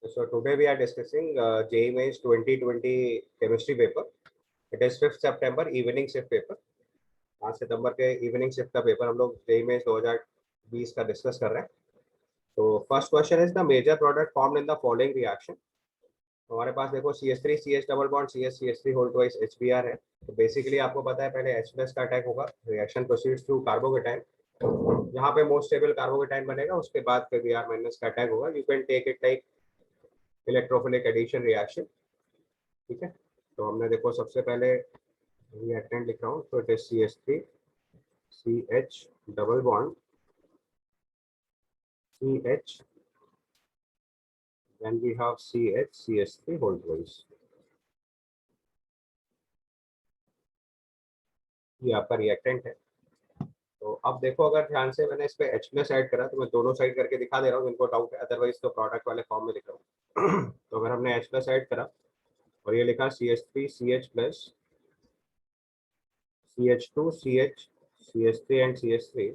So today we are discussing JEE Mains 2020 chemistry paper. It is 5th September evening shift paper. 5 सितंबर के evening shift का paper हम लोग JEE Mains 2020 का discuss कर रहे हैं. तो first question is the major product formed in the following reaction. हमारे पास देखो CH3 CH double bond CH3 whole twice HBr है. तो बेसिकली आपको पता है पहले H+ का अटैक होगा, रिएक्शन प्रोसीड्स थ्रू कार्बोकेटाइन. यहाँ पे मोस्ट स्टेबल कार्बोकेटाइन बनेगा, उसके बाद फिर Br- का अटैक होगा. You can take it like electrophilic addition reaction. ठीक है, तो हमने देखो सबसे पहले रिएक्टेंट लिख रहा हूँ. तो it is CH3 CH double bond CH, then we have CH3 whole twice. ये आपका रिएक्टेंट है. तो अब देखो अगर ध्यान से मैंने इस पे H+ ऐड करा, तो मैं दोनों साइड करके दिखा दे रहा हूँ जिनको डाउट है, अदरवाइज तो प्रोडक्ट वाले फॉर्म में लिख रहा हूँ. तो अगर हमने H+ ऐड करा और ये लिखा CH3 CH plus CH2 CH CH3 and CH3.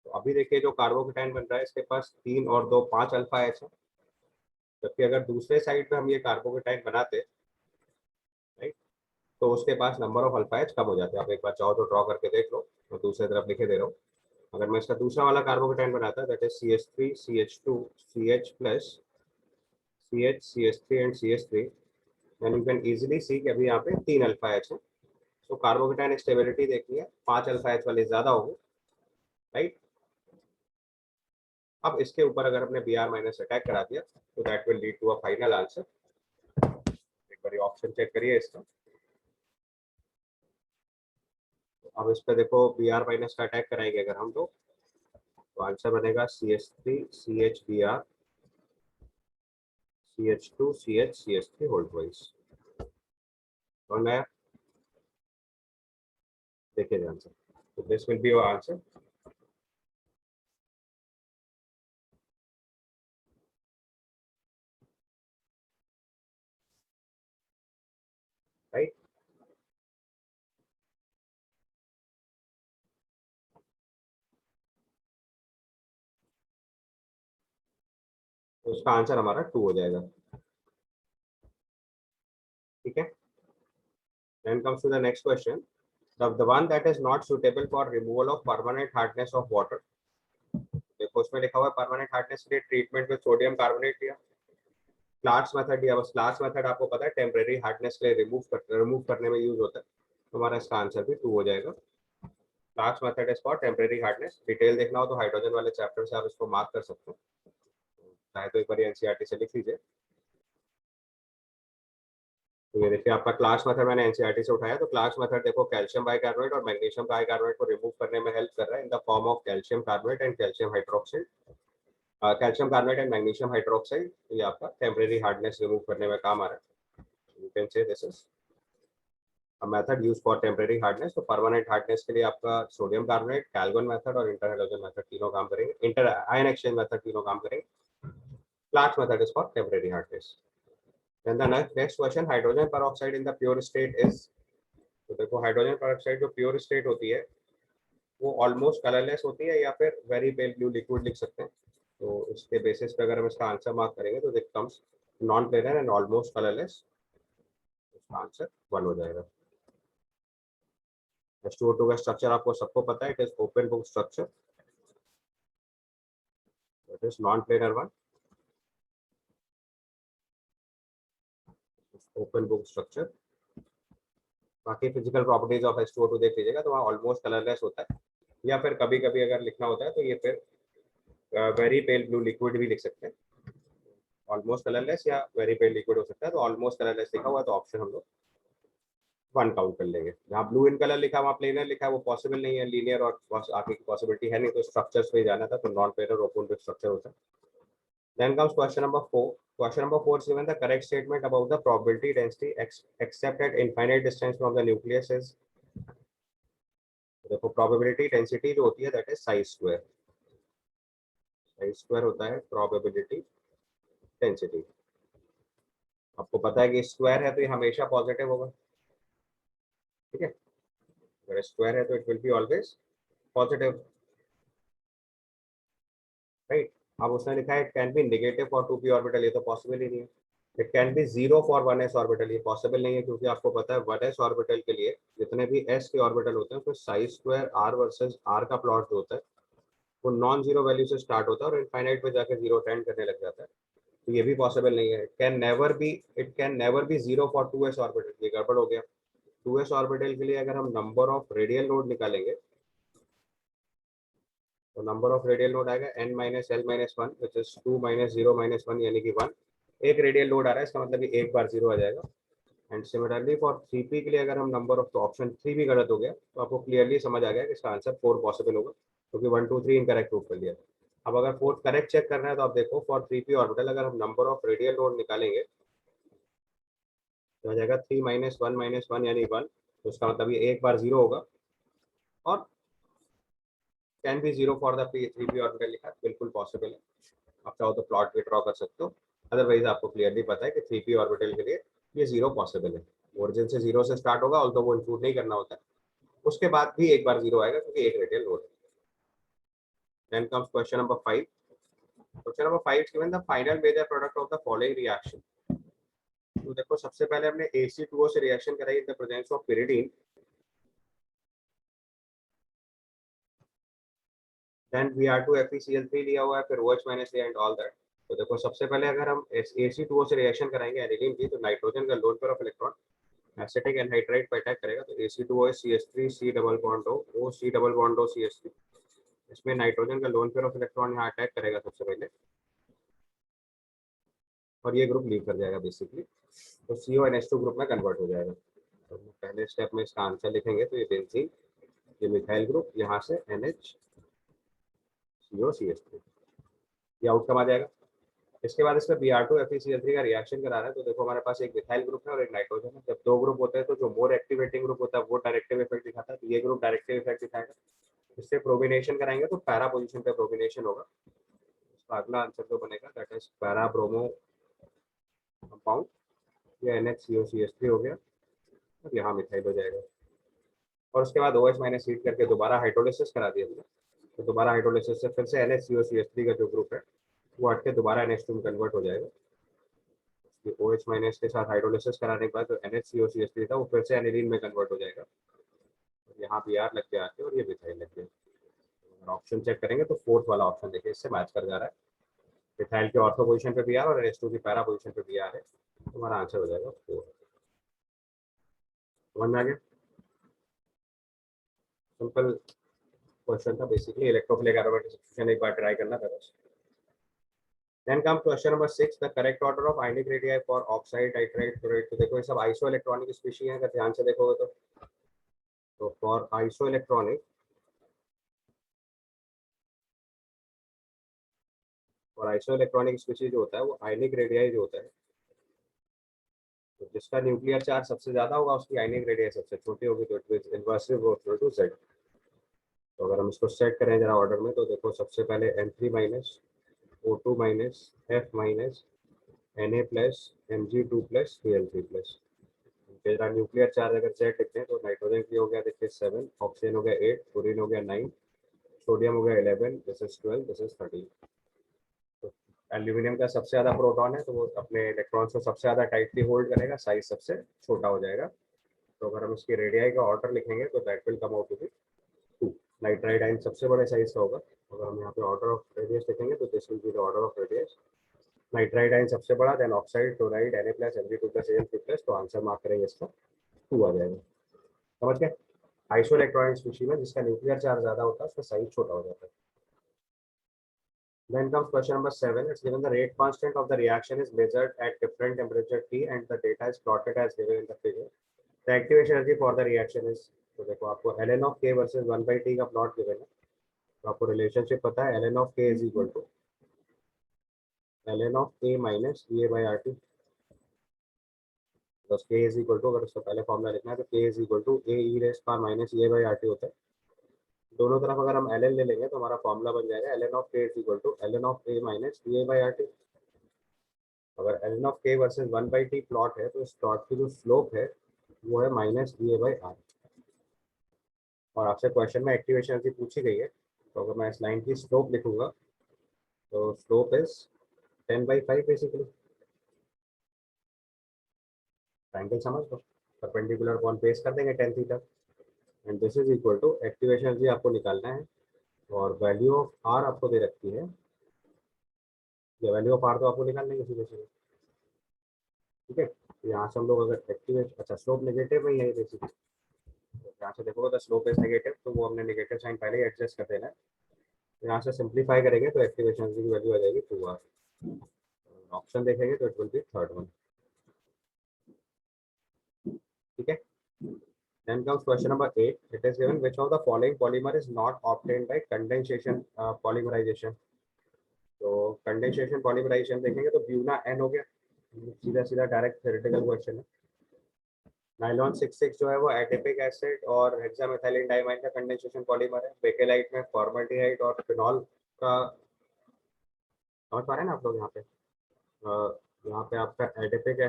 तो अभी देखिए जो कार्बोकेटाइन बन रहा है इसके पास 3 और 2 5 अल्फा एच है. जबकि अगर दूसरे साइड पे हम ये कार्बोकेटाइन बनाते, राइट, तो उसके पास नंबर ऑफ अल्फा एच कम हो जाते हैं. आप एक बार चाहो तो ड्रॉ करके देख लो, मैं दूसरी तरफ लिखे दे रहा हूँ. अगर मैं इसका दूसरा वाला कार्बोकेटाइन बनाता that is CH3 CH2 CH plus CH CH3 and CH3, then you can easily see कि अभी यहाँ पे 3 अल्फा एच है. तो कार्बोकेटाइन स्टेबिलिटी देखनी है, 5 अल्फा एच वाले ज्यादा होंगे, राइट. अब इसके ऊपर अगर हमने Br- अटैक करा दिया तो that will lead to a final answer. एक बार ऑप्शन चेक करिए इसका. तो अब इस पे देखो Br- का अटैक कराएंगे अगर हम, तो आंसर बनेगा CH3 CH Br CH2 CH CH3 whole twice. और मैं देखिए आंसर, तो this will be your answer. Right, तो उसका आंसर हमारा 2 हो जाएगा. ठीक है, then comes to the next question. The one that is not suitable for removal of permanent hardness of water. देखो उसमें लिखा हुआ है परमानेंट हार्डनेस के लिए ट्रीटमेंट विद सोडियम कार्बोनेट दिया, क्लार्क्स मेथड दिया. बस क्लार्क्स मेथड आपको पता है टेम्परेरी हार्डनेस के लिए रिमूव करने में यूज होता है. तो हमारा इसका आंसर भी 2 हो जाएगा. Clark's method is for temporary hardness. Detail देखना हो तो हाइड्रोजन वाले चैप्टर से आप इसको मार्क कर सकते हो, चाहे तो एक बार एनसीईआरटी से लिख लीजिए. तो ये देखिए आपका क्लास मेथड मैंने एनसीईआरटी से उठाया. तो क्लास मेथड देखो कैल्शियम बाइकार्बोनेट और मैग्नीशियम बाइकार्बोनेट को रिमूव करने में हेल्प कर रहा है in the form of calcium carbonate and calcium hydroxide. Calcium carbonate and magnesium hydroxide ये आपका टेम्परेरी हार्डनेस रिमूव करने में काम आ रहा है. You can say this is a method used for temporary hardness. तो परमानेंट हार्डनेस के लिए आपका सोडियम कार्बोनेट, कैल्विन मेथड और इंटर हैलोजन मेथड तीनों काम करेंगे. इंटर आयन एक्सचेंज मेथड तीनों काम करेंगे. Class method is for temporary hardness. Then the next question, hydrogen peroxide in the pure state is. तो देखो हाइड्रोजन पेरोक्साइड जो प्योर स्टेट होती है वो ऑलमोस्ट कलरलेस होती है या फिर वेरी पेल ब्लू लिक्विड लिख सकते हैं. तो इसके बेसिस पे अगर हम इसका आंसर मार्क करेंगे तो this comes non planar and almost colourless. इसका आंसर 1 हो जाएगा. H2O2 का स्ट्रक्चर आपको सबको पता है, it is open book structure. It is non planar one, open book structure. बाकी फिजिकल प्रॉपर्टीज ऑफ H2O2 देख लीजिएगा तो वहाँ ऑलमोस्ट कलरलेस होता है, या फिर कभी कभी अगर लिखना होता है तो ये फिर वेरी पेल ब्लू लिक्विड भी लिख सकते हैं. ऑलमोस्ट कलरलेस या वेरी पेल लिक्विड हो सकता है. तो ऑलमोस्ट कलरलेस लिखा हुआ है तो ऑप्शन हम लोग 1 काउंट कर लेंगे. जहाँ ब्लू इन कलर लिखा वहाँ प्लेनर लिखा है वो पॉसिबल नहीं है, लीनियर और आगे की पॉसिबिलिटी है नहीं, तो स्ट्रक्चर्स पे जाना था तो नॉन प्लेनर ओपन स्ट्रक्चर होता है. Then comes question number 4. Question number 4 is given the correct statement about the probability density except at infinite distance from the nucleus is. देखो probability density जो होती है that is psi square. Psi square होता है probability density. आपको पता है कि स्क्वायर है तो ये हमेशा पॉजिटिव होगा. ठीक है, अगर स्क्वायर है तो it will be always positive, right. अब उसने लिखा है it can be negative for 2p orbital, ये तो पॉसिबल ही नहीं है। It can be 0 for 1s orbital, ये पॉसिबल नहीं है, क्योंकि आपको पता है 1s ऑर्बिटल के लिए जितने भी s के ऑर्बिटल होते हैं उसमें size square r versus r का प्लॉट जो होता है वो नॉन जीरो वैल्यू से स्टार्ट होता है और इनफाइनाइट पे जाकर जीरो टेंड करने लग जाता है। तो ये भी पॉसिबल नहीं है। It can never be 0 for 2s orbital, ये गड़बड़ हो गया। 2s ऑर्बिटल के लिए अगर हम नंबर ऑफ रेडियल नोड निकालेंगे तो नंबर ऑफ रेडियल नोड आएगा n minus L minus one which is 2 minus 0 minus one यानी कि 1। एक रेडियल नोड आ रहा है, इसका मतलब ये एक बार 0 आ जाएगा। एंड सिमिलरली फॉर 3p के लिए अगर हम नंबर ऑफ, तो ऑप्शन 3 भी गलत हो गया, तो आपको क्लियरली समझ आ गया कि इसका आंसर 4 पॉसिबल होगा, क्योंकि 1 2 3 इनकरेक्ट प्रूव कर लिया। अब अगर फोर्थ करेक्ट चेक करना है तो आप देखो फॉर 3p ऑर्बिटल अगर हम नंबर ऑफ रेडियल नोड निकालेंगे तो आ जाएगा 3 माइनस वन यानी 1। तो उसका मतलब ये एक बार 0 होगा और can be 0 for the 3p orbital लिखा है, बिल्कुल पॉसिबल है। आप चाहो तो प्लॉट भी ड्रॉ कर सकते हो, अदरवाइज आपको क्लियरली पता है कि 3p ऑर्बिटल के लिए ये 0 पॉसिबल है। ओरिजिन से 0 से स्टार्ट होगा, ऑल्दो वो इंक्लूड नहीं करना होता है, उसके बाद भी एक बार 0 आएगा क्योंकि एक रेडियल नोड है। Then comes question number 5। Question number 5 is given the final major product of the following reaction. तो देखो सबसे पहले हमने AC2O से रिएक्शन कराई in the presence of pyridine, then Br2FeCl3 लिया हुआ है, फिर OH माइनस लिया एंड ऑल दैट। तो देखो सबसे पहले अगर हम AC2O से रिएक्शन कराएंगे एनिलीन की, तो नाइट्रोजन का lone pair of electron acetic anhydride पर अटैक करेगा, तो AC2O CH3 C double bond O C double bond O CH3। इसमें नाइट्रोजन का लोन पेयर ऑफ इलेक्ट्रॉन यहाँ अटैक करेगा सबसे पहले, और ये ग्रुप लीव कर जाएगा बेसिकली, तो CONH2 ग्रुप में कन्वर्ट हो जाएगा। तो पहले स्टेप में इसका आंसर लिखेंगे तो ये बेंजीन, ये मिथाइल ग्रुप, यहाँ से NH COCH3, ये आउटकम आ जाएगा। इसके बाद इसमें Br2FeCl3 का रिएक्शन करा रहा है, तो देखो हमारे पास एक मिथाइल ग्रुप है और एक नाइट्रोजन है। जब दो ग्रुप होते हैं तो जो मोर एक्टिवेटिंग ग्रुप होता है वो डायरेक्टिव इफेक्ट दिखाता है, तो ये ग्रुप डायरेक्टिव इफेक्ट दिखाएगा। इससे प्रोबिनेशन कराएंगे तो पैरा पोजीशन पे प्रोबिनेशन होगा। इसका अगला आंसर जो बनेगा that is para bromo compound, ये NHCOCH3 हो गया और यहाँ मिथाइल हो जाएगा। और उसके बाद OH माइनस हीट करके दोबारा हाइड्रोलिसिस करा दिया हमने, तो दोबारा हाइड्रोलिसिस से फिर से NHCOCH3 का जो ग्रुप है वो हट के दोबारा NH2 में कन्वर्ट हो जाएगा। OH माइनस के साथ हाइड्रोलिसिस कराने के बाद जो NHCOCH3 था वो फिर से एनिलीन में कन्वर्ट हो जाएगा। यहाँ Br लग गया आके और ये मिथाइल लग गया। ऑप्शन चेक करेंगे तो फोर्थ वाला ऑप्शन देखिए इससे मैच कर जा रहा है। मिथाइल के ऑर्थो पोजीशन पे Br और NH2 की पैरा पोजीशन पे Br है, तो हमारा आंसर हो जाएगा 4। समझ में आ गया? सिंपल क्वेश्चन था बेसिकली, इलेक्ट्रोफिलिक एरोमेटिक सब्स्टिट्यूशन एक बार ट्राई करना था बस। Then comes question number 6, the correct order of ionic radii for oxide, nitrite, chloride। तो देखो ये सब आइसोइलेक्ट्रॉनिक स्पीशीज हैं, अगर ध्यान से देखोगे तो फॉर आइसोइलेक्ट्रॉनिक स्पीशीज जो होता है वो आयनिक रेडियाई जो होता है, तो जिसका न्यूक्लियर चार्ज सबसे ज्यादा होगा उसकी आयनिक रेडियाई सबसे छोटी होगी, तो it will inversely proportional to Z। तो अगर हम इसको सेट करें जरा ऑर्डर में, तो देखो सबसे पहले N3 minus O2 minus F minus Na plus Mg2 plus Cl3 plus. जरा न्यूक्लियर चार्ज अगर सेट लिखते हैं तो नाइट्रोजन की हो गया देखिए 7, ऑक्सीजन हो गया 8, फ्लोरीन हो गया 9, सोडियम हो गया 11, दिस इज 12, दिस इज 13। तो एल्यूमिनियम का सबसे ज्यादा प्रोटॉन है तो वो अपने इलेक्ट्रॉन्स को सबसे ज्यादा टाइटली होल्ड करेगा, साइज सबसे छोटा हो जाएगा। तो अगर हम इसकी रेडियाई का ऑर्डर लिखेंगे तो that will come out to be 2। Nitride ion सबसे बड़े साइज का होगा, अगर हम यहाँ पे ऑर्डर ऑफ रेडियस लिखेंगे तो this will be the order of radius. Nitride ion सबसे बड़ा, then oxide, chloride, Na plus Mg2 plus Al3 plus, तो आंसर मार्क करेंगे इसका 2 आ जाएगा। समझ गए? आइसोइलेक्ट्रॉनिक स्पीशीज में जिसका न्यूक्लियर चार्ज ज्यादा होता है उसका साइज छोटा हो जाता है। Then comes question number 7. It's given the rate constant of the reaction is measured at different temperature T and the data is plotted as given in the figure. The activation energy for the reaction is, तो देखो आपको ln of K versus 1/T का plot given है, तो आपको relationship पता है ln of K is equal to ln of A minus EA by RT। बस K is equal to, अगर उसका पहले फॉर्मूला लिखना है तो K is equal to A e raised power minus EA by RT होता है। दोनों तरफ अगर हम ln ले लेंगे तो हमारा फॉर्मूला बन जाएगा ln of K is equal to ln of A minus EA by RT। अगर ln of k versus 1/t plot है तो इस प्लॉट की जो स्लोप है वो है माइनस EA/r। और आपसे क्वेश्चन में एक्टिवेशन एनर्जी पूछी गई है, तो अगर मैं इस लाइन की स्लोप लिखूंगा तो स्लोप इज 10/5 बेसिकली। ट्रायंगल समझ लो, परपेंडिकुलर अपॉन बेस कर देंगे 10 theta, and this is equal to active energy आपको निकालना है, और वैल्यू ऑफ आर आपको दे रखी है, या वैल्यू ऑफ आर तो आपको निकाल लेंगे सीधे सीधे। ठीक है, तो यहाँ से हम लोग अगर एक्टिव, अच्छा स्लोप नेगेटिव में ही है बेसिकली, तो यहाँ से देखोगे तो स्लोप इज नेगेटिव, तो वो हमने नेगेटिव साइन पहले ही एडजस्ट कर देना है। तो यहाँ से सिंप्लीफाई करेंगे तो एक्टिव एनर्जी की वैल्यू आ जाएगी 2r। ऑप्शन देखेंगे तो it will B third one. ठीक है, then comes question number 8. It is given which of the following polymer is not obtained by condensation polymerization. तो कंडेंसेशन पॉलीमराइजेशन देखेंगे तो ब्यूना एन हो गया, सीधा सीधा डायरेक्ट थ्योरेटिकल क्वेश्चन है। नाइलॉन 66 जो है वो एटिपिक एसिड और हेक्सामेथिलीन डाइमाइन का कंडेंसेशन पॉलीमर है। बेकेलाइट में फॉर्मल्डिहाइड और फिनॉल का, समझ पा रहे हैं ना आप लोग यहाँ पे, यहाँ पे आपका एटिपिक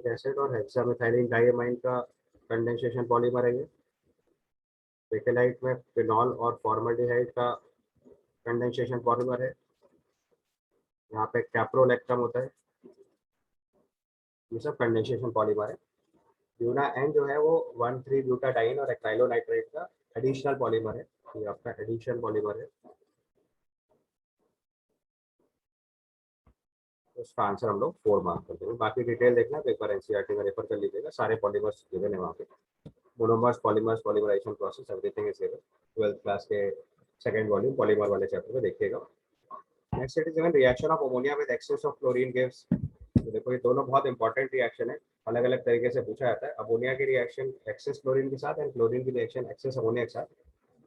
एसिड और हेक्सामेथिलीन डाइमाइन का कंडेंसेशन पॉलीमर है ये। बेकेलाइट में फिनॉल और फॉर्मल्डिहाइड का कंडेंसेशन पॉलीमर है। यहाँ पे कैप्रोलेक्टम होता है, ये सब कंडेंसेशन पॉलीमर है। ब्यूना एन जो है वो 1,3-ब्यूटाडाइन और एक्राइलोनाइट्रेट का एडिशनल पॉलीमर है, ये आपका एडिशन पॉलीमर है। तो इसका आंसर हम लोग 4 मार्क कर देंगे। बाकी डिटेल देखना तो एक बार एनसीईआरटी में रेफर कर लीजिएगा, सारे पॉलीमर्स गिवन है वहाँ पे, monomers, polymers, polymerisation process, everything is given. 12th class के सेकंड वॉल्यूम पॉलीमर वाले चैप्टर में देखिएगा। Next it is given reaction of ammonia with excess of chlorine gives. तो देखो ये दोनों बहुत इंपॉर्टेंट रिएक्शन है, अलग अलग तरीके से पूछा जाता है। अमोनिया की रिएक्शन एक्सेस क्लोरीन के साथ एंड क्लोरीन की रिएक्शन एक्सेस अमोनिया के साथ,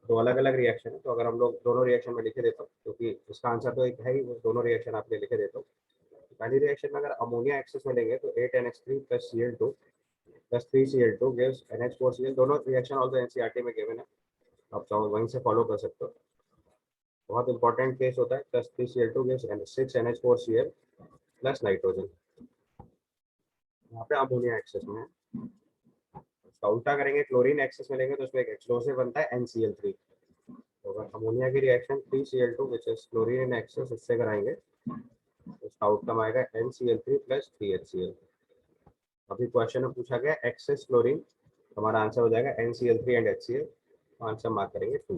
दो अलग अलग रिएक्शन है। तो अगर हम लोग दोनों रिएक्शन में लिखे देता हूँ, क्योंकि इसका आंसर तो एक है ही, दोनों रिएक्शन आपने लिखे देता हूँ। पहली रिएक्शन में अगर अमोनिया एक्सेस में लेंगे तो 8NH3 + Cl2 + 3Cl2 gives NH4Cl। दोनों रिएक्शन ऑल्सो एनसीईआरटी में गिवन है, आप चाहो वहीं से फॉलो कर सकते हो। बहुत इंपॉर्टेंट केस होता है, +3Cl2 gives 6NH4Cl plus nitrogen. यहाँ पे अमोनिया एक्सेस में है, उसका उल्टा करेंगे, क्लोरीन एक्सेस में लेंगे तो उसमें एक एक्सप्लोसिव बनता है NCl3। तो अगर अमोनिया की reaction 3Cl2 which is chlorine in excess उससे कराएंगे तो उसका आउटकम आएगा NCl3 + 3HCl। अभी क्वेश्चन में पूछा गया एक्सेस क्लोरीन, हमारा आंसर हो जाएगा NCl3 and HCl, answer mark करेंगे 2।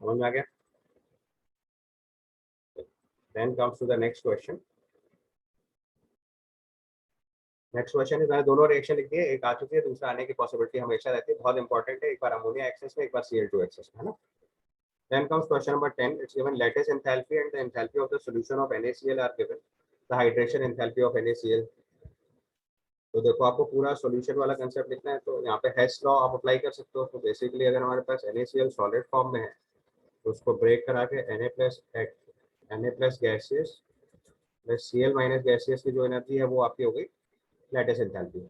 समझ में आ गया? Then comes to the next question. Next question है, दोनों रिएक्शन लिख दिए, एक आ चुकी है, दूसरा आने की पॉसिबिलिटी हमेशा रहती है, बहुत इंपॉर्टेंट है। एक बार अमोनिया एक्सेस में, एक बार Cl2 एक्सेस में, है ना। Then comes question number 10. It's given lattice enthalpy and the enthalpy of the solution of NaCl are given. The hydration enthalpy of NaCl. तो देखो आपको पूरा सॉल्यूशन वाला कंसेप्ट लिखना है, तो यहाँ पे हेस लॉ आप अप्लाई कर सकते हो। तो बेसिकली अगर हमारे पास NaCl सॉलिड फॉर्म में है तो उसको ब्रेक करा के Na+ gaseous plus Cl- gaseous की जो एनर्जी है वो आपकी हो गई लैटिस एंथैल्पी।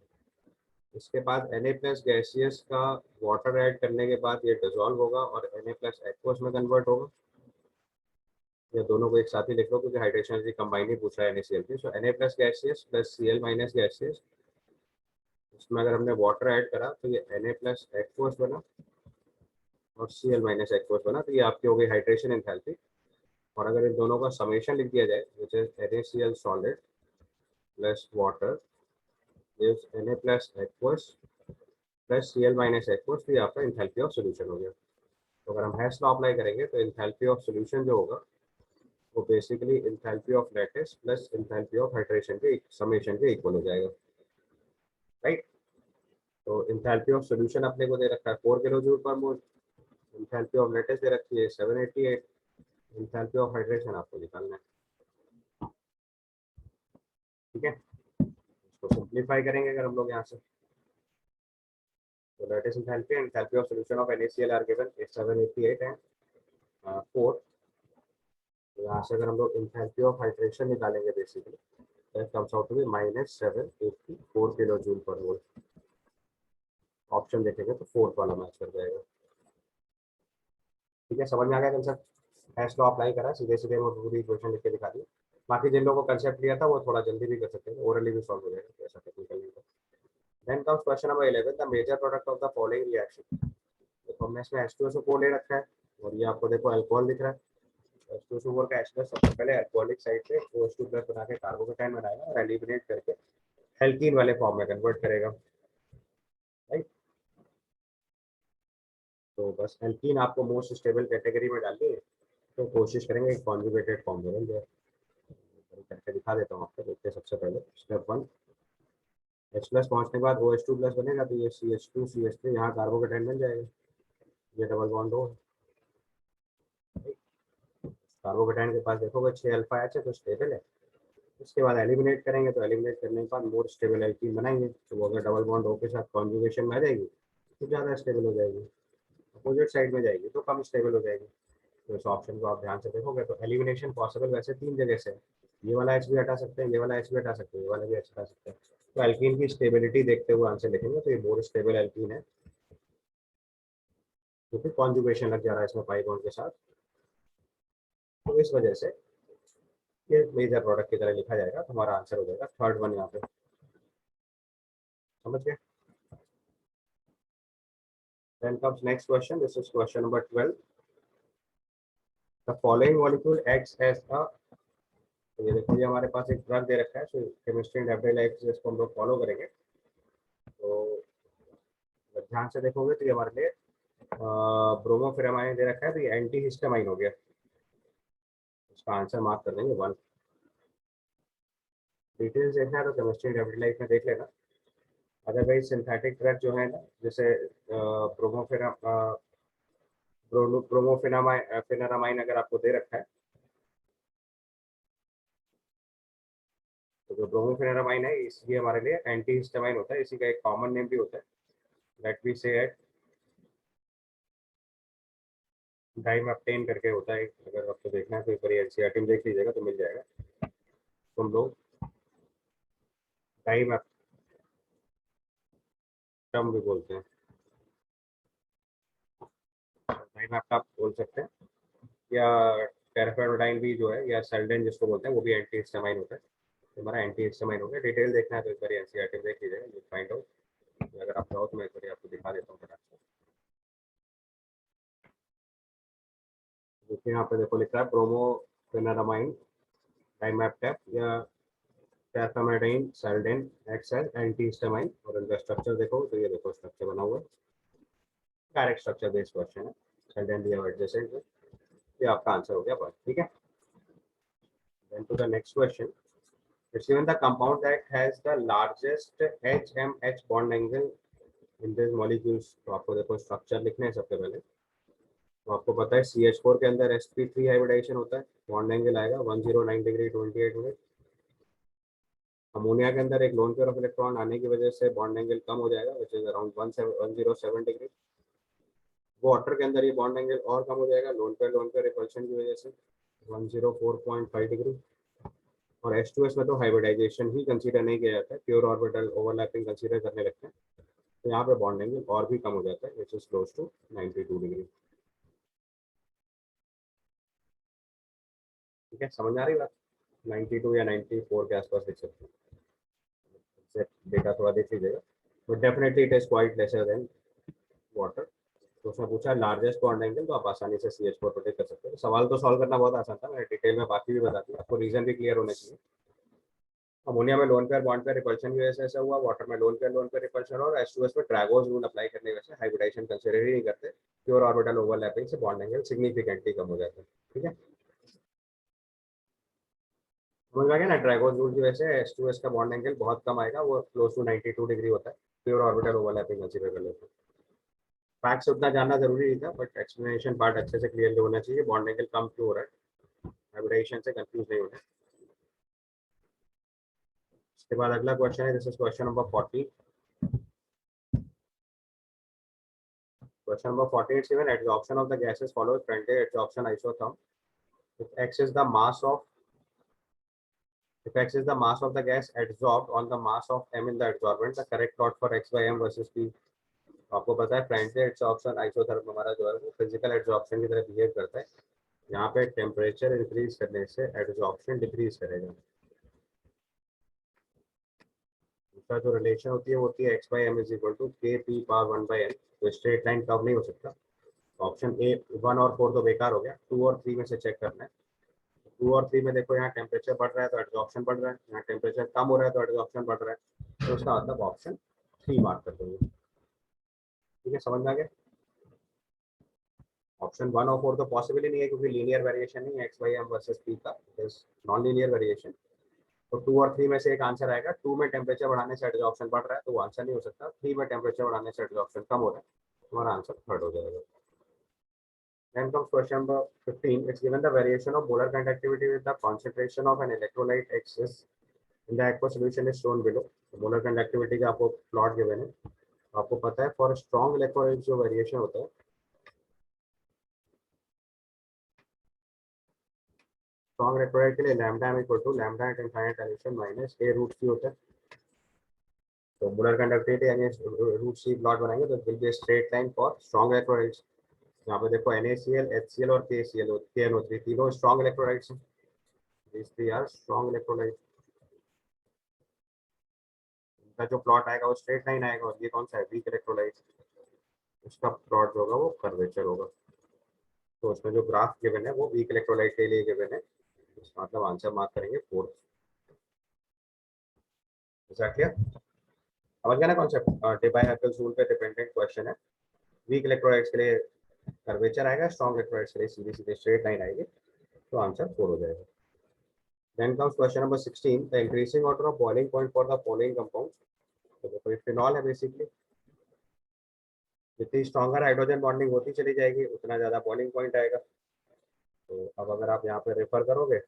इसके बाद Na+ गैसियस का वाटर ऐड करने के बाद ये डिसॉल्व होगा और Na+ एक्वस में कन्वर्ट होगा, या दोनों को एक साथ ही लिख लो क्योंकि हाइड्रेशन एनर्जी कंबाइन ही पूछ रहा है NaCl की। सो Na+ gaseous plus Cl- gaseous, इसमें अगर हमने वाटर ऐड करा तो ये Na+ एक्वस बना और Cl- एक्वस बना, तो ये आपकी हो गई हाइड्रेशन एंथैल्पी। और अगर इन दोनों का समेशन लिख दिया जाए which is NaCl solid plus water gives Na+ aqueous plus Cl- aqueous, तो ये आपका एंथैल्पी ऑफ सॉल्यूशन हो गया। तो अगर हम हेस लॉ अप्लाई करेंगे तो एंथैल्पी ऑफ सॉल्यूशन जो होगा वो basically enthalpy of lattice plus enthalpy of hydration के समेशन के इक्वल हो जाएगा, राइट। तो एंथैल्पी ऑफ सॉल्यूशन अपने को दे रखा है 4 kJ/mol, एंथैल्पी ऑफ लैटिस दे रखी है 788, एंथैल्पी ऑफ हाइड्रेशन आपको निकालना है। ठीक है, इसको सिंप्लीफाई करेंगे अगर हम लोग यहाँ से, तो lattice enthalpy and enthalpy of solution of NaCl are given 788 है 4। तो यहाँ से अगर हम लोग एंथैल्पी ऑफ हाइड्रेशन निकालेंगे basically that comes out to be -784 kJ/mol। Option देखेंगे तो फोर्थ वाला मैच कर जाएगा। ठीक है, समझ में आ गया कंसेप्ट। हैश लॉ अप्लाई करा, सीधे सीधे वो पूरी इक्वेशन लिख के दिखा दी। बाकी जिन लोगों को कंसेप्ट लिया था वो थोड़ा जल्दी भी कर सकते हैं, ओरली भी सॉल्व हो जाएगा, ऐसा टेक्निकल नहीं था। Then comes question number 11, the major product of the following reaction. तो हमने इसमें H2SO4 ले रखा है और ये आपको देखो अल्कोहल दिख रहा है। H2SO4 का H+ सबसे पहले अल्कोहलिक साइड से OH2+ बना के कार्बोकेटाइन बनाएगा और एलिमिनेट करके एल्कीन वाले फॉर्म में कन्वर्ट करेगा, राइट। तो बस एल्कीन आपको मोस्ट स्टेबल कैटेगरी में डालिए, तो कोशिश करेंगे एक कॉन्जुगेटेड फॉर्म में बन जाए। करके दिखा देता हूँ आपको। देखते हैं सबसे पहले स्टेप 1, H+ पहुंचने के बाद OH2+ बनेगा, तो ये CH2CH3 यहाँ कार्बोकेटाइन बन जाएगा, ये डबल बॉन्ड हो। कार्बोकेटाइन के पास देखोगे 6 अल्फा H है तो स्टेबल है। उसके बाद एलिमिनेट करेंगे, तो एलिमिनेट करने के बाद मोर स्टेबल एल्कीन बनाएंगे, तो वो अगर डबल बॉन्ड O के साथ कॉन्जुगेशन में आ जाएगी तो ज़्यादा स्टेबल हो जाएगी, अपोजिट साइड में जाएगी तो कम स्टेबल हो जाएगी। तो इस ऑप्शन को आप ध्यान से देखोगे तो एलिमिनेशन पॉसिबल वैसे 3 जगह से है। ये वाला H भी हटा सकते हैं, ये वाला H भी हटा सकते हैं, ये वाला भी H हटा सकते हैं। तो एल्कीन की स्टेबिलिटी देखते हुए आंसर लिखेंगे, तो ये मोर स्टेबल एल्कीन है क्योंकि कॉन्जुगेशन लग जा रहा है इसमें पाई बॉन्ड के साथ, तो इस वजह से ये मेजर प्रोडक्ट की तरह लिखा जाएगा। तो हमारा आंसर हो जाएगा थर्ड वन यहाँ पे। समझ गए? Then comes next question. This is question number 12. The following molecule acts as a, तो ये देखो ये हमारे पास एक ड्रग दे रखा है, तो केमिस्ट्री एंड एवरीडे लाइफ जिसको हम लोग फॉलो करेंगे। तो ध्यान से देखोगे तो ये हमारे लिए ब्रोमोफेरामाइन दे रखा है, तो ये एंटी हिस्टामाइन हो गया। इसका आंसर मार्क कर देंगे 1। डिटेल्स देखना है तो केमिस्ट्री एंड एवरीडे लाइफ में देख लेना। अदरवाइज सिंथेटिक ड्रग जो है ना, जैसे ब्रोमोफेरा ब्रोमोफेनामाइन फेनारामाइन अगर आपको दे रखा है, तो जो ब्रोमोफेनारामाइन है इसलिए हमारे लिए एंटी हिस्टामाइन होता है। इसी का एक कॉमन नेम भी होता है, दैट वी से एट डाइमेप्टेन करके होता है। अगर आपको देखना है तो एक बार एनसीईआरटी में देख लीजिएगा तो मिल जाएगा। तुम लोग डाइमेप्टम भी बोलते हैं, डाइमेप्टा बोल सकते हैं, या टेराफेरोडाइन भी जो है, या सेल्डेन जिसको बोलते हैं, वो भी एंटी हिस्टामाइन होता है। तो हमारा एंटी हिस्टामाइन हो गया। डिटेल देखना है तो एक बार एनसीईआरटी में देख लीजिएगा, यू फाइंड आउट। अगर आप चाहो तो मैं एक बार आपको दिखा देता हूँ फटाक से। देखिए यहाँ पे देखो लिखा है ब्रोमोफेनारामाइन डाइमेप्टेप या टेराफेरोडाइन सेल्डेन एक्स एज एंटी हिस्टामाइन। और इनका स्ट्रक्चर देखो तो ये देखो स्ट्रक्चर बना हुआ है, डायरेक्ट स्ट्रक्चर बेस्ड क्वेश्चन है। सेल्डेन दिया हुआ एडजेसेंट, ये आपका आंसर हो गया बस, ठीक है। Then to the next question. It's given the compound that has the largest HMH bond angle in these molecules. तो आपको देखो स्ट्रक्चर लिखने हैं सबसे पहले। तो आपको पता है CH4 के अंदर sp3 हाइब्रिडाइजेशन होता है, बॉन्ड एंगल आएगा 109 डिग्री 28 मिनट। अमोनिया के अंदर एक लोन पेयर ऑफ इलेक्ट्रॉन आने की वजह से बॉन्ड एंगल कम हो जाएगा, which is around 107 degree. Water के अंदर ये बॉन्ड एंगल और कम हो जाएगा लोन पेयर रिपल्शन की वजह से 104.5 डिग्री। और H2S में तो हाइब्रिडाइजेशन ही कंसीडर नहीं किया जाता है, प्योर ऑर्बिटल ओवरलैपिंग कंसीडर करने लगते हैं, तो यहाँ पे बॉन्ड एंगल और भी कम हो जाता है, which is close to 92 degree. ठीक है, समझ आ रही बात? 92 या 94 के आसपास देख सकते हैं, डेटा थोड़ा देख लीजिएगा, but definitely it is quite lesser than water. तो उसने पूछा लार्जेस्ट बॉन्ड एंगल, तो आप आसानी से CH4 प्रोटेक्ट कर सकते हो। सवाल तो सॉल्व करना बहुत आसान था, मैंने डिटेल में बाकी भी बता दी, आपको रीजन भी क्लियर होने चाहिए। अमोनिया में lone pair bond pair repulsion की वजह से ऐसा हुआ, वाटर में लोन पेयर रिपल्शन, और H2S में ट्रैगोस रूल अप्लाई करने की वजह से हाइब्रिडाइजेशन कंसीडर ही नहीं करते, प्योर ऑर्बिटल ओवरलैपिंग से बॉन्ड एंगल सिग्निफिकेंटली कम हो जाता है। ठीक है, समझ में आ गया ना? ट्रैगोस रूल की वजह से H2S का बॉन्ड एंगल बहुत कम आएगा, वो क्लोज टू 92 डिग्री होता है, प्योर ऑर्बिटल ओवरलैपिंग कंसीडर कर लेते हैं। फैक्ट्स उतना जानना जरूरी नहीं था, बट एक्सप्लेनेशन पार्ट अच्छे से क्लियर होना चाहिए, बॉन्ड एंगल कम क्यों हो रहा है, हाइब्रिडाइजेशन से कंफ्यूज नहीं होना है। इसके बाद अगला क्वेश्चन है, this is question number 40। Question number 40 is given adsorption of the gases follows friendly adsorption isotherm. If x is the mass of the gas adsorbed on the mass of m in the adsorbent, the correct plot for x by m versus p. तो आपको पता है friendly adsorption isotherm हमारा जो है वो physical adsorption की तरह बिहेव करता है। यहाँ पे टेम्परेचर इंक्रीज करने से एडसॉर्प्शन डिक्रीज करेगा। इसका जो रिलेशन होती है वो होती है x by m is equal to k p power 1 by n। तो स्ट्रेट लाइन कब नहीं हो सकता, ऑप्शन ए 1 और 4 तो बेकार हो गया, 2 और 3 में से चेक करना है। 2 और 3 में देखो, यहाँ टेम्परेचर बढ़ रहा है तो एडजॉर्प्शन बढ़ रहा है, यहाँ टेम्परेचर कम हो रहा है तो एडजॉर्प्शन बढ़ रहा है, तो उसका मतलब ऑप्शन 3 मार्क कर देंगे। ठीक है, समझ में आ गया। ऑप्शन 1 और 4 तो पॉसिबल ही नहीं है क्योंकि लीनियर वेरिएशन नहीं है x y m versus p का, नॉन लीनियर वेरिएशन। तो 2 और 3 में से एक आंसर आएगा। 2 में टेम्परेचर बढ़ाने से एडजॉर्प्शन बढ़ रहा है तो वो आंसर नहीं हो सकता। 3 में टेम्परेचर बढ़ाने से एडजॉर्प्शन कम हो रहा है, तुम्हारा आंसर थर्ड हो जाएगा। Then comes question number 15. It's given the variation of molar conductivity with the concentration of an electrolyte X is in the aqueous solution is shown below. तो molar conductivity का आपको plot given है। आपको पता है for strong electrolyte जो variation होता है, स्ट्रॉन्ग इलेक्ट्रोलाइट के लिए lambda M equal to lambda at infinite dilution minus A root C होता है। तो मोलर कंडक्टिविटी यानी रूट सी प्लॉट बनाएंगे तो will be straight line for strong electrolytes. यहाँ पे देखो NaCl, HCl और KCl तीनों स्ट्रॉन्ग इलेक्ट्रोलाइट्स हैं। these three are strong electrolyte। इनका जो प्लॉट आएगा वो स्ट्रेट लाइन आएगा, और ये कौन सा है, वीक इलेक्ट्रोलाइट, उसका प्लॉट जो होगा वो कर्वेचर होगा। तो उसमें जो ग्राफ गिवन है वो वीक इलेक्ट्रोलाइट के लिए गिवन है, इसका मतलब आंसर मार्क करेंगे फोर्थ। समझ गया ना कॉन्सेप्ट। डेबाय-हैकेल रूल पे डिपेंडेंट क्वेश्चन है। वीक इलेक्ट्रोलाइट्स के लिए कर्वेचर आएगा, स्ट्रॉन्ग इलेक्ट्रोलाइट्स के लिए सीधी सीधी स्ट्रेट लाइन आएगी, तो आंसर 4 हो जाएगा। Then comes question number 16. The increasing order of boiling point for the following compounds. तो देखो ये फिनॉल है बेसिकली। जितनी स्ट्रॉन्गर हाइड्रोजन बॉन्डिंग होती चली जाएगी उतना ज़्यादा बॉइलिंग पॉइंट आएगा। तो अब अगर आप यहाँ पे रेफर करोगे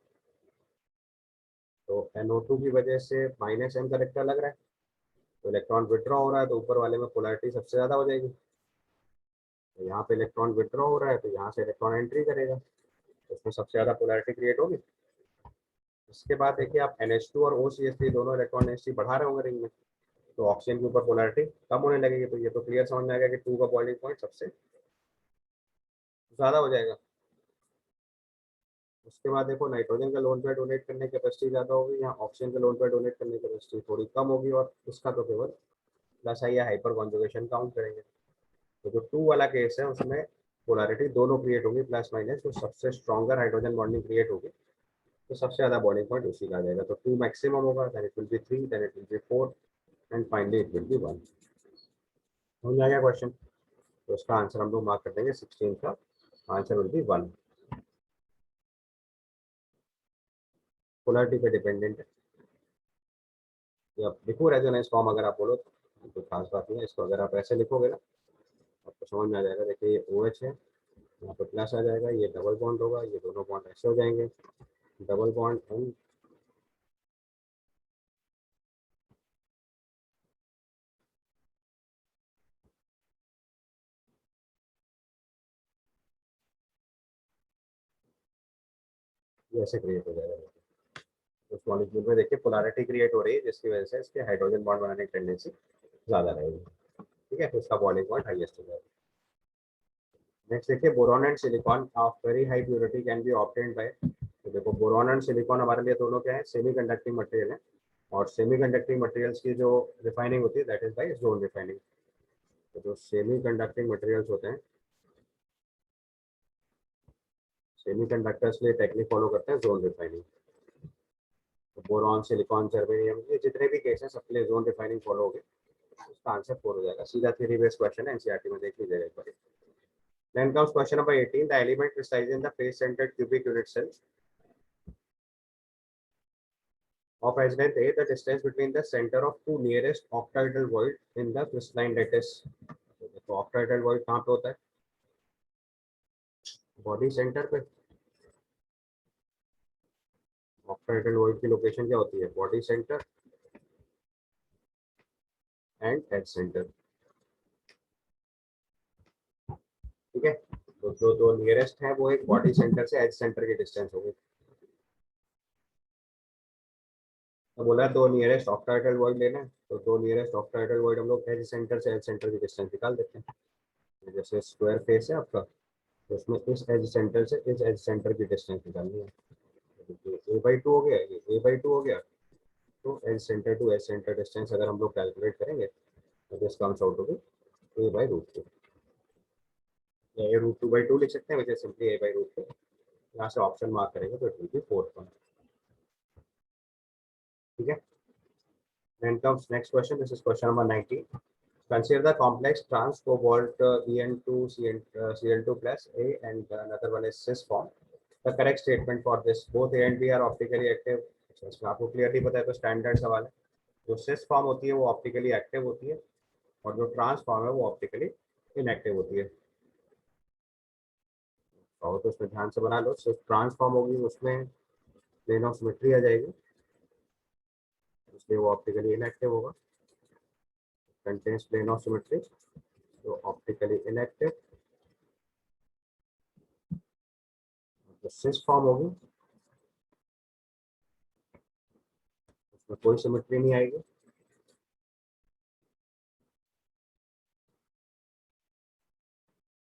तो NO2 की वजह से माइनस एम करेक्टर लग रहा है, तो इलेक्ट्रॉन विड्रॉ हो रहा है, तो ऊपर वाले में पोलैरिटी सबसे ज़्यादा हो जाएगी। तो यहाँ पे इलेक्ट्रॉन विड्रॉ हो रहा है तो यहाँ से इलेक्ट्रॉन एंट्री करेगा, तो उसमें सबसे ज़्यादा पोलैरिटी क्रिएट होगी। इसके बाद देखिए आप NH2 और OCH3 दोनों इलेक्ट्रॉन डेंसिटी बढ़ा रहे होंगे रिंग में, तो ऑक्सीजन के ऊपर पोलैरिटी कम होने लगेगी। तो ये तो क्लियर समझ में आ गया कि 2 का बॉइलिंग पॉइंट सबसे ज़्यादा हो जाएगा। उसके बाद देखो नाइट्रोजन का लोन पेयर डोनेट करने की कैपेसिटी ज़्यादा होगी, यहाँ ऑक्सीजन का लोन पेयर डोनेट करने की कैपेसिटी थोड़ी कम होगी, और इसका तो केवल प्लस आई या हाइपर कॉन्जुगेशन काउंट करेंगे। तो जो 2 वाला केस है उसमें पोलैरिटी दोनों क्रिएट होगी प्लस माइनस, तो सबसे स्ट्रॉन्गर हाइड्रोजन बॉन्डिंग क्रिएट होगी तो सबसे ज़्यादा बॉइलिंग पॉइंट उसी का आ जाएगा। तो 2 मैक्सिमम होगा, then it will be 3, then it will be 4 and finally it will be 1। समझ आ गया क्वेश्चन। तो इसका आंसर हम लोग मार्क कर देंगे 16 का आंसर विल बी 1। पोलैरिटी पे डिपेंडेंट है। या लिखो रेजोनेंस फॉर्म अगर आप बोलो तो कोई खास बात नहीं है, इसको अगर आप ऐसे लिखोगे ना आपको समझ में आ जाएगा। देखिए ये OH है, यहाँ पे प्लस आ जाएगा, ये डबल बॉन्ड होगा, ये दोनों बॉन्ड ऐसे हो जाएंगे, डबल बॉन्ड एंड ये ऐसे क्रिएट हो जाएगा। उस मॉलिक्यूल में देखिए पोलैरिटी क्रिएट हो रही है जिसकी वजह से इसके हाइड्रोजन बॉन्ड बनाने की टेंडेंसी ज़्यादा रहेगी। ठीक है, तो इसका बॉइलिंग पॉइंट हाईएस्ट हो जाएगा। नेक्स्ट देखिए boron and silicon of very high purity can be obtained by. तो देखो बोरॉन एंड सिलिकॉन हमारे लिए दोनों क्या है, सेमी कंडक्टिंग मटेरियल है, और सेमी कंडक्टिंग मटेरियल्स की जो रिफाइनिंग होती है that is by zone refining. तो जो सेमी कंडक्टिंग मटेरियल्स होते हैं, सेमी कंडक्टर्स के लिए टेक्निक फॉलो करते हैं जोन रिफाइनिंग। तो बोरॉन, सिलिकॉन, जर्मेनियम, ये जितने भी केस हैं सबके लिए जोन रिफाइनिंग फॉलो होगी। उसका आंसर 4 हो जाएगा। सीधा थ्योरी बेस्ड क्वेश्चन है, एनसीईआरटी में देख लीजिएगा एक बार। Then comes question number 18. The element crystallized in the face-centered cubic unit cell of edge length A, the distance between the center of two nearest octahedral void in the crystalline lattice. तो octahedral void कहाँ पे होता है, body centre पे। octahedral void की location क्या होती है, body centre and edge centre. ठीक है, तो जो दो नियरेस्ट है वो एक बॉडी सेंटर से एज सेंटर की डिस्टेंस होगी। तो बोला दो नियरेस्ट ऑक्टाहेड्रल वॉइड लेना है, तो दो नियरेस्ट ऑक्टाहेड्रल वॉइड हम लोग एज सेंटर से एज सेंटर की डिस्टेंस निकाल देते हैं। जैसे स्क्वायर फेस है आपका, तो उसमें इस एज सेंटर से इस एज सेंटर की डिस्टेंस निकालनी है। तो A/2 हो गया, ये A/2 हो गया। तो edge centre to edge centre distance अगर हम लोग कैलकुलेट करेंगे तो this comes out to be A/√2। या ये √2/2 लिख सकते हैं, विच इज सिंपली a/√2। यहाँ से ऑप्शन मार्क करेंगे तो it will B fourth one. ठीक है। Then comes next question. This is question number 19. Consider the complex trans cobalt En2 Cl2 plus A, and another one is cis form. The correct statement for this, both A and B are optically active. इसमें आपको clearly पता है तो standard सवाल है। जो cis form होती है वो ऑप्टिकली एक्टिव होती है और जो ट्रांस फॉर्म है वो ऑप्टिकली इनएक्टिव होती है। और तो उसमें ध्यान से बना लो। सिर्फ ट्रांस फॉर्म होगी उसमें प्लेन ऑफ सिमेट्री आ जाएगी, इसलिए वो ऑप्टिकली इनएक्टिव होगा। कंटेन्स प्लेन ऑफ सिमेट्री, तो ऑप्टिकली इनएक्टिव। जो सिस फॉर्म होगी उसमें कोई सिमेट्री नहीं आएगी,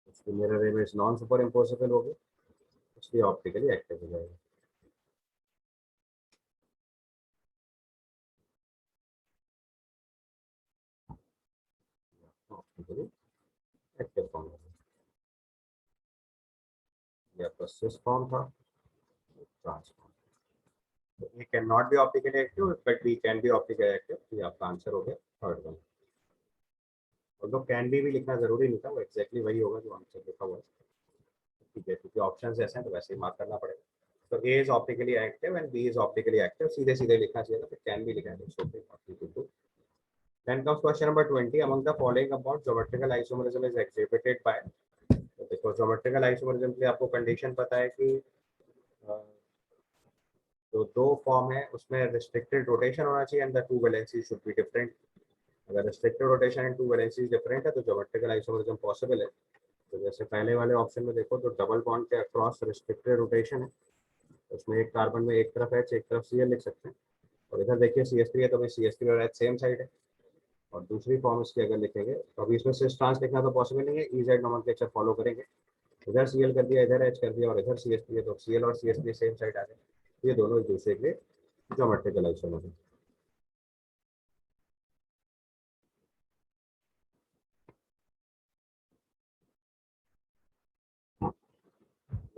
उसकी mirror image non super impossible होगी, इसलिए ऑप्टिकली एक्टिव हो जाएगी। ऑप्टिकली एक्टिव फॉर्म होगी। ये आपका सिस फॉर्म था, ट्रांस फॉर्म। ये can not be optically active but we can be optically active. ये आपका आंसर हो गया थर्ड वन। और तो कैन भी लिखना जरूरी नहीं था, वो एक्जैक्टली वही होगा जो आंसर लिखा हुआ है। ठीक है, क्योंकि ऑप्शंस ऐसे हैं तो वैसे ही मार्क करना पड़ेगा। तो A is optically active and B is optically active, सीधे सीधे लिखना चाहिए था, फिर कैन भी लिखा है। Then comes question number 20. Among the following compounds, geometrical isomerism is exhibited by। तो देखो geometrical isomerism के लिए आपको कंडीशन पता है कि जो दो फॉर्म है उसमें रिस्ट्रिक्टेड रोटेशन होना चाहिए and the two valencies should be different. अगर restricted rotation and two valencies different है तो ज्योमेट्रिकल आइसोमरिज्म पॉसिबल है। तो जैसे पहले वाले ऑप्शन में देखो तो डबल बॉन्ड के अक्रॉस रिस्ट्रिक्टेड रोटेशन है, उसमें एक कार्बन में एक तरफ H एक तरफ Cl लिख सकते हैं। और इधर देखिए CH3 है तो भाई CH3 और H सेम साइड है। और दूसरी फॉर्म इसकी अगर लिखेंगे तो अभी इसमें सिस ट्रांस लिखना तो पॉसिबल नहीं है, EZ नोमेनक्लेचर फॉलो करेंगे। इधर Cl कर दिया, इधर H कर दिया और इधर CH3 है तो Cl और CH3 सेम साइड आ गए। ये दोनों एक दूसरे के ज्योमेट्रिकल आइसोमर है।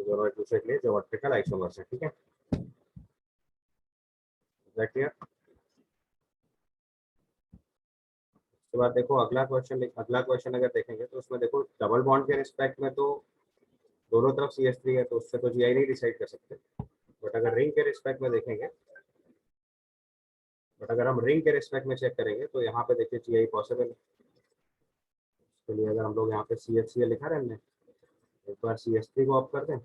दोनों एक दूसरे के लिए ज्योमेट्रिकल आइसोमर्स है। ठीक है, क्लियर। उसके बाद देखो अगला क्वेश्चन अगर देखेंगे तो उसमें देखो डबल बॉन्ड के रिस्पेक्ट में तो दोनों तरफ CH3 है तो उससे तो GI नहीं डिसाइड कर सकते। बट अगर रिंग के रिस्पेक्ट में देखेंगे, बट अगर हम रिंग के रिस्पेक्ट में चेक करेंगे तो यहाँ पे देखिए GI पॉसिबल है। तो लिए अगर हम लोग यहाँ पे CH3 लिखा रहे हमने, एक बार CH3 को अप कर दें,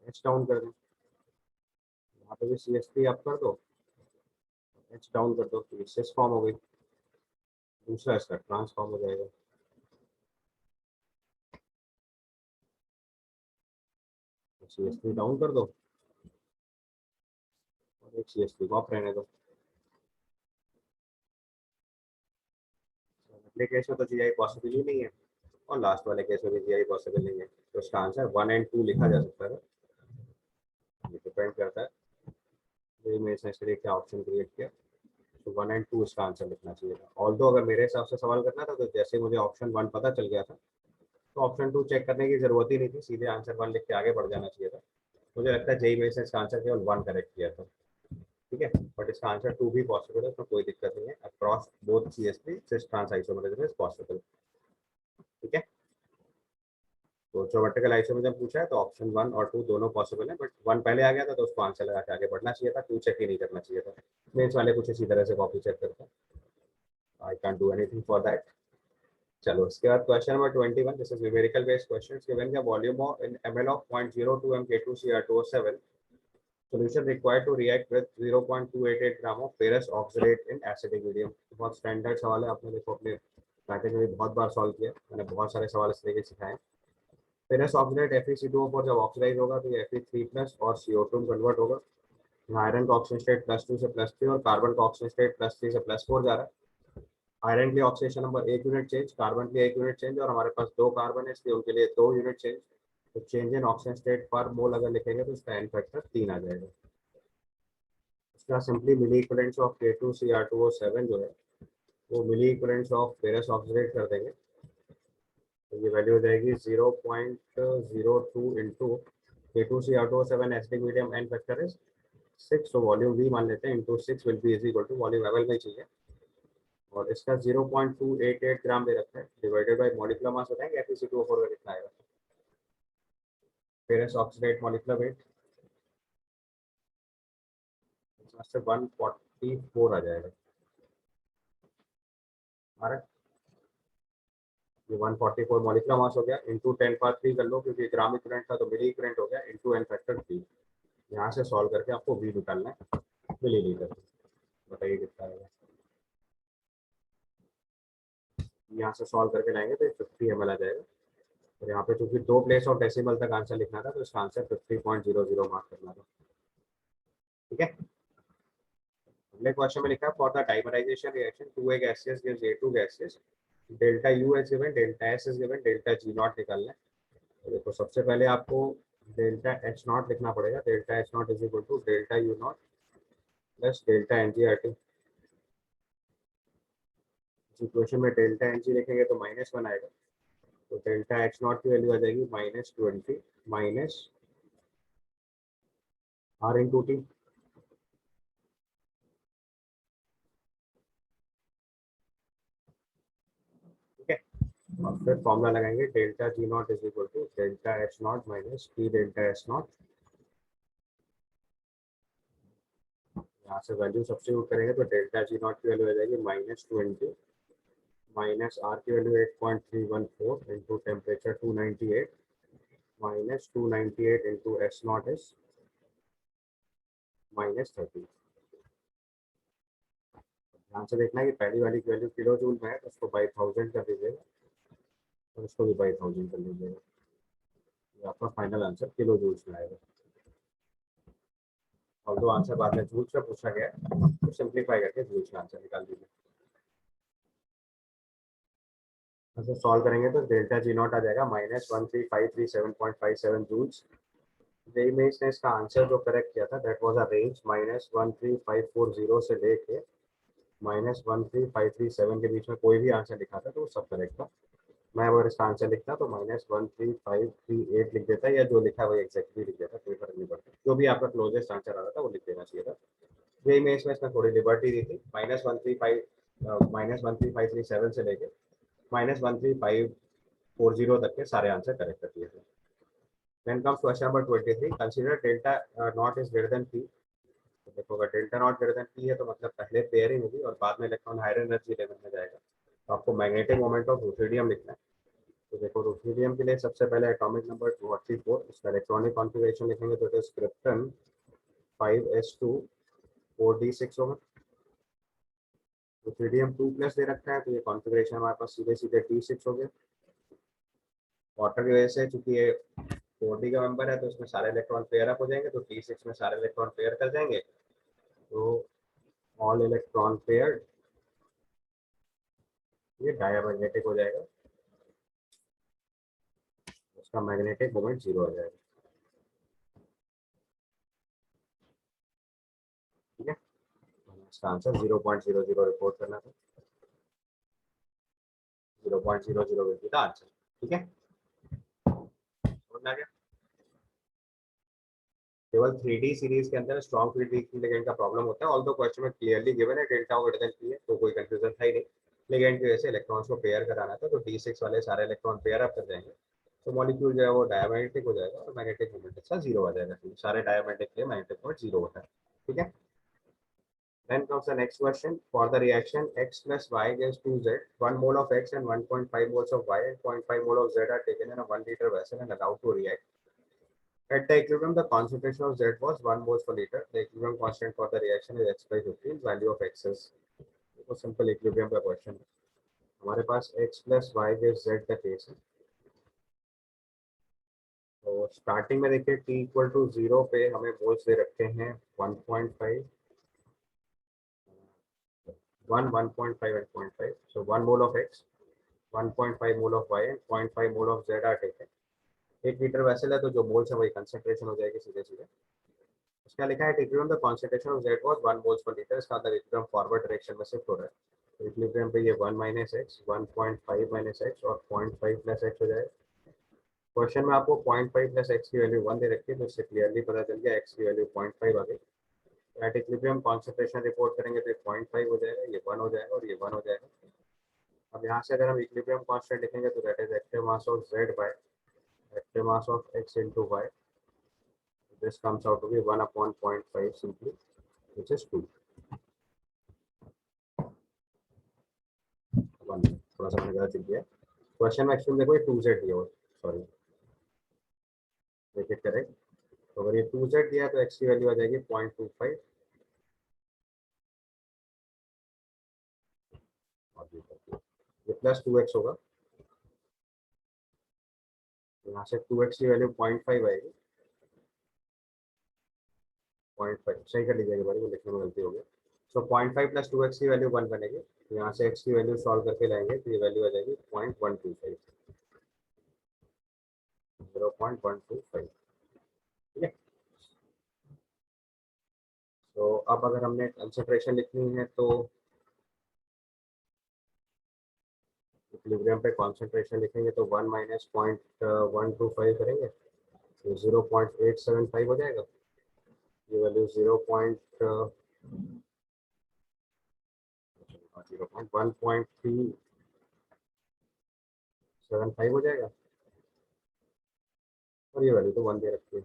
H डाउन कर दें, यहाँ पे भी CH3 अप कर दो, H डाउन कर दो, तो सिस फॉर्म हो गई। दूसरा इसका ट्रांसफॉर्म हो जाएगा। CH3 डाउन कर दो और एक CH3 को अप रहने दो। अगले केस में तो GI पॉसिबल ही नहीं है और लास्ट वाले केस में भी GI पॉसिबल नहीं है, तो इसका आंसर 1 और 2 लिखा जा सकता है। ये डिपेंड करता है तो मैं इसने क्या ऑप्शन क्रिएट किया, तो 1 और 2 इसका आंसर लिखना चाहिए था। ऑल्दो अगर मेरे हिसाब से सवाल करना था तो जैसे मुझे ऑप्शन 1 पता चल गया था तो ऑप्शन 2 चेक करने की जरूरत ही नहीं थी, सीधे आंसर 1 लिख के आगे बढ़ जाना चाहिए था। मुझे लगता है जेई में से इसका आंसर केवल 1 करेक्ट किया था। ठीक है, बट इसका आंसर 2 भी पॉसिबल है, तो कोई दिक्कत नहीं है। Across both CH3 cis trans isomerism is possible. ठीक है, तो जो वर्टिकल आइसोमरिज्म पूछा है तो ऑप्शन 1 और 2 दोनों पॉसिबल है, बट 1 पहले आ गया था तो उसको आंसर लगा के आगे बढ़ना चाहिए था, 2 चेक ही नहीं करना चाहिए था। मेंस वाले कुछ इसी तरह से कॉपी चेक करते हैं, I can't do anything for that. चलो उसके बाद question number 21, this is numerical based questions. Given the volume of in ml of 0.02 mK2Cr2O7, solution required to react with 0.288 gram of ferrous oxalate in acidic medium। बहुत standard सवाल है, आपने देखो अपने package में बहुत बार सॉल्व किया, मैंने बहुत सारे सवाल इस तरीके सिखाए। फेरस ऑक्सीडेट Fe2O4 जब ऑक्सीडाइज होगा तो ये Fe3+ और CO2 में कन्वर्ट होगा। आयरन का ऑक्सीजन स्टेट +2 से +3 और कार्बन का ऑक्सीजन स्टेट +3 से +4 जा रहा है। आयरन के लिए oxidation number 1 unit change, carbon के लिए 1 यूनिट चेंज, और हमारे पास 2 कार्बन है इसलिए उनके लिए 2 यूनिट चेंज। तो चेंज इन ऑक्सीजन स्टेट पर मोल अगर लिखेंगे तो इसका एन फैक्टर 3 आ जाएगा। इसका simply milli equivalence of K2Cr2O7 जो है वो milli equivalence of ferrous oxidate कर देंगे। तो ये वैल्यू हो जाएगी 0.02 into K2CR2O7 acidic medium n factor is 6, तो वॉल्यूम V मान लेते हैं into 6 will be is equal to volume एवल में चाहिए, और इसका 0.288 ग्राम दे रखा है, डिवाइडेड बाय मॉलिक्यूलर मास बताएंगे Fe2O4 का कितना आएगा। फेरस ऑक्सीडेट मॉलिक्यूलर वेट इसमें से 144 आ जाएगा हमारा, ये 144 मॉलिक्यूलर मास हो गया, इंटू 10⁻³ कर लो क्योंकि ग्राम इक्विवेलेंट था तो मिली इक्विवेलेंट हो गया, इंटू n फैक्टर 3। यहाँ से सॉल्व करके आपको V निकालना है मिलीलीटर, बताइए कितना आएगा। यहाँ से सॉल्व करके लाएंगे तो 50 ml आ जाएगा, और यहाँ पे चूंकि 2 प्लेस ऑफ डेसिमल तक आंसर लिखना था तो इसका आंसर 50.00 मार्क करना था। ठीक है, अगले क्वेश्चन में लिखा है for the dimerisation reaction 2A gaseous gives A2 gaseous, delta U is given, delta S is given, delta G not निकालना है। तो देखो सबसे पहले आपको डेल्टा H नॉट लिखना पड़ेगा, delta H not is equal to delta U not plus delta NGRT। Equation में डेल्टा NG लिखेंगे तो -1 आएगा, तो डेल्टा H नॉट की वैल्यू आ जाएगी -20 माइनस R इंटू टी। ठीक है, और फिर फॉर्मूला लगाएंगे delta G not is equal to delta H not minus T delta S not. यहाँ से वैल्यू सब्स्टिट्यूट करेंगे तो डेल्टा G नॉट की वैल्यू आ जाएगी -20 माइनस R की value 8.314 into temperature 298 minus 298 into S not is -30। ध्यान से देखना है कि पहली वाली की वैल्यू किलो जूल में है तो उसको बाई 1000 कर दीजिएगा, और उसको भी बाई 1000 कर लीजिएगा, ये आपका फाइनल आंसर किलो जूल्स में आएगा। और दो आंसर बाद में जूल्स में पूछा गया है तो सिंप्लीफाई करके जूल्स में आंसर निकाल दीजिए। ऐसे सॉल्व करेंगे तो डेल्टा जी नॉट आ जाएगा -13537.57 जूल्स। जेई मेंस ने इसका आंसर जो करेक्ट किया था दैट वाज अ रेंज -13540 से लेके -13537 के बीच में कोई भी आंसर लिखा था तो वो सब करेक्ट था। मैं अगर इसका आंसर लिखता तो -13538 लिख देता, या जो लिखा है वही एग्जैक्टली लिख देता, कोई फर्क नहीं पड़ता, जो भी आपका क्लोजेस्ट आंसर आ रहा था वो लिख देना चाहिए था। जेई मेंस में इसमें थोड़ी लिबर्टी दी थी, -13537 से लेके -13540 तक के सारे आंसर करेक्ट कर दिए थे। Then comes question number 23. Consider delta naught is greater than P. तो देखो अगर delta not greater than P है तो मतलब पहले पेयरिंग होगी और बाद में इलेक्ट्रॉन हायर एनर्जी लेवल में जाएगा, तो आपको मैग्नेटिक मोमेंट ऑफ रुथेडियम लिखना है। तो देखो रुथेडियम के लिए सबसे पहले एटॉमिक नंबर 234, इसका इलेक्ट्रॉनिक कॉन्फ़िगरेशन लिखेंगे तो it is krypton 5s2 4d6 होगा। रुथेडियम 2+ दे रखा है तो ये कॉन्फ़िगरेशन हमारे पास सीधे सीधे d6 हो गया। वाटर की वजह से चूंकि ये 4d का मेंबर है तो इसमें सारे इलेक्ट्रॉन पेयर अप हो जाएंगे, तो d6 में सारे इलेक्ट्रॉन पेयर कर जाएंगे, तो ऑल इलेक्ट्रॉन पेयर ये डायमैग्नेटिक हो जाएगा, उसका मैग्नेटिक मोमेंट 0 आ जाएगा। ठीक है, इसका आंसर 0.00 रिपोर्ट करना था, 0.00 विल बी द आंसर। ठीक है, समझ में आ गया। केवल 3D सीरीज के अंदर स्ट्रॉन्ग फील्ड लिगेंड का प्रॉब्लम होता है, ऑल्दो क्वेश्चन में क्लियरली गिवन है डेल्टा ग्रेटर देन P है तो कोई कंफ्यूजन था ही नहीं। लिगेंड की वजह से इलेक्ट्रॉन्स को पेयर कराना था तो d6 वाले सारे इलेक्ट्रॉन पेयर अप कर जाएंगे, तो मॉलिक्यूल जो है वो डायमैग्नेटिक हो जाएगा और मैग्नेटिक मोमेंट इसका 0 आ जाएगा, क्योंकि सारे डायमैग्नेटिक के मैग्नेटिक मोमेंट 0 होता है। ठीक है, then comes the next question. For the reaction x plus y gives 2z, 1 mole of x and 1.5 moles of y and 0.5 mole of z are taken in a 1 liter vessel and allowed to react. At the equilibrium, the concentration of Z was 1 mole per liter. The equilibrium constant for the reaction is x by 15. Value of x is तो simple equilibrium का question है। हमारे पास x plus y gives z का case है। तो starting में देखिए t equal to 0 पे हमें मोल्स दे रखे हैं 1.5 1 1.5 and 0.5, so 1 mole of x 1.5 mole of y and 0.5 mole of z are taken। 1 litre vessel है तो जो मोल्स है वही कंसेंट्रेशन हो जाएगी सीधे सीधे। उसका लिखा है equilibrium the concentration of Z was 1 moles per litre, इसका अंदर इक्विलिब्रियम फॉरवर्ड डायरेक्शन में शिफ्ट हो रहा है, इक्विलिब्रियम पे ये 1 माइनस एक्स 1.5 माइनस एक्स और 0.5 प्लस एक्स हो जाएगा। क्वेश्चन में आपको 0.5 प्लस एक्स की वैल्यू 1 दे रखी है, तो इससे क्लियरली पता चल गया एक्स की वैल्यू 0.5 आ गई। एट इक्विलिब्रियम कॉन्सेंट्रेशन रिपोर्ट करेंगे तो 0.5 हो जाएगा, ये 1 हो जाएगा और ये 1 हो जाएगा। अब यहाँ से अगर हम इक्विलिब्रियम कांस्टेंट लिखेंगे तो that is active mass of z by active mass of x into y. This comes out to be 1 upon 0.5 simply, which is 2. 1 थोड़ा सा मैंने गलत लिख दिया। क्वेश्चन में एक्चुअली देखो ये 2z दिया हुआ, सॉरी मेक इट करेक्ट। तो अगर ये 2z दिया तो x की वैल्यू आ जाएगी 0.25 और ये प्लस 2x होगा, यहाँ से 2x की वैल्यू 0.5 आएगी। 0.5 सही कर लीजिएगा भाई, वो लिखने में गलती हो गई। सो 0.5 प्लस 2x की वैल्यू 1 बनेगी, तो यहाँ से x की वैल्यू सॉल्व करके लाएंगे तो ये वैल्यू आ जाएगी 0.125, 0.125। ठीक है। तो अब अगर हमने कंसंट्रेशन लिखनी है तो इक्विलिब्रियम पे कंसंट्रेशन लिखेंगे तो 1 माइनस 0.125 करेंगे तो 0.875 हो जाएगा। ये वैल्यू 1.375 हो जाएगा और ये वैल्यू तो 1 दे रखी है,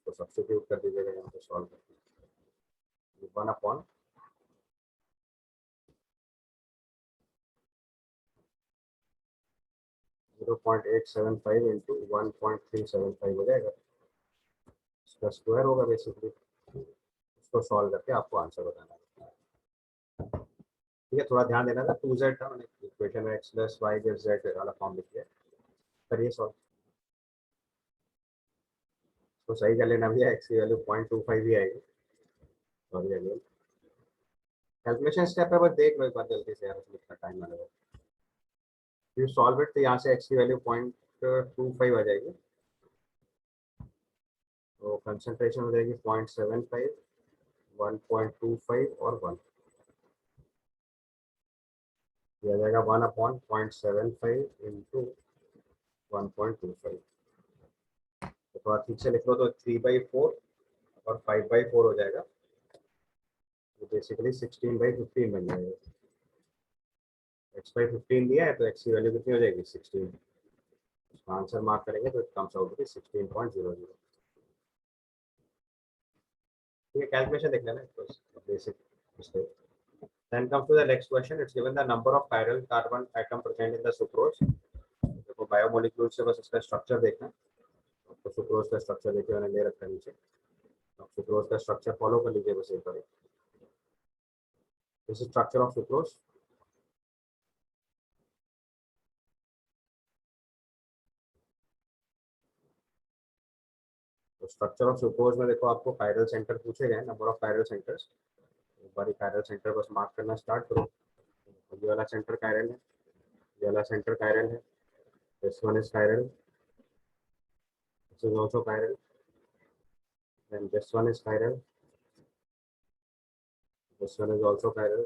तो सब्स्टिट्यूट कर दीजिएगा यहाँ पे सॉल्व करके। 1 अपॉन 0.875 इंटू 1.375 हो जाएगा, इसका स्क्वायर होगा बेसिकली। इसको सॉल्व करके आपको आंसर बताना है। ठीक है, थोड़ा ध्यान देना था, 2z था, मैंने इक्वेशन में x plus y gives z वाला फॉर्म लिख दिया। करिए सॉल्व, तो सही कर लेना भैया, x की वैल्यू 0.25 ही आएगी। सॉरी अगेन, कैलकुलेशन स्टेप पे बस देख लो एक बार जल्दी से यार, उसमें इतना टाइम लगेगा। यू सॉल्व इट तो यहाँ से x की वैल्यू 0.25 आ जाएगी, तो कंसंट्रेशन हो जाएगी 0.75, 1.25 और 1, यह आ जाएगा 1 अपॉन 0.75 इंटू 1.25। तो थोड़ा ठीक से लिख लो तो 3/4 और 5/4 हो जाएगा, तो बेसिकली 16/15 बन जाएगा। x/15 दिया है तो x की वैल्यू कितनी हो जाएगी 16, इसका आंसर मार्क करेंगे तो इट कम्स आउट टू 16.00। ठीक है, कैलकुलेशन देख लेना, basic mistake. Then comes to the next question. It's given the number of chiral carbon atom present in the sucrose. देखो बायोमोलिक्यूल से बस इसका स्ट्रक्चर देखना है, तो सुक्रोज का स्ट्रक्चर देखिए मैंने ले रखा है नीचे, तो सुक्रोज का स्ट्रक्चर फॉलो कर लीजिए बस एक बार। This is structure of sucrose. तो स्ट्रक्चर ऑफ सुक्रोज में देखो आपको कायरल सेंटर पूछे गए, नंबर ऑफ कायरल सेंटर्स। एक बार कायरल सेंटर बस मार्क करना स्टार्ट करो। ये वाला सेंटर कायरल है, ये वाला सेंटर कायरल है, this one is chiral, this is also chiral, then this one is chiral, this one is also chiral,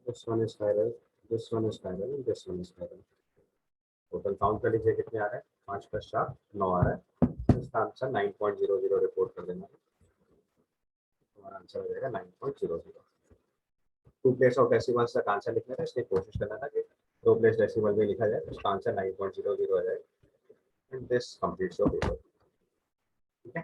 this one is chiral, this one is chiral, and this one is chiral. Total count कर लीजिए कितने आ रहे हैं, 5 + 4 9 आ रहा है। इसका answer 9.00 report कर देना है, हमारा आंसर हो जाएगा 9.00। 2 प्लेस ऑफ डेसिमल्स तक आंसर लिखना था, इसलिए कोशिश करना था कि 2 प्लेस डेसिमल में लिखा जाए तो उसका आंसर 9.00 आ जाएगा। And this completes your paper. ठीक है।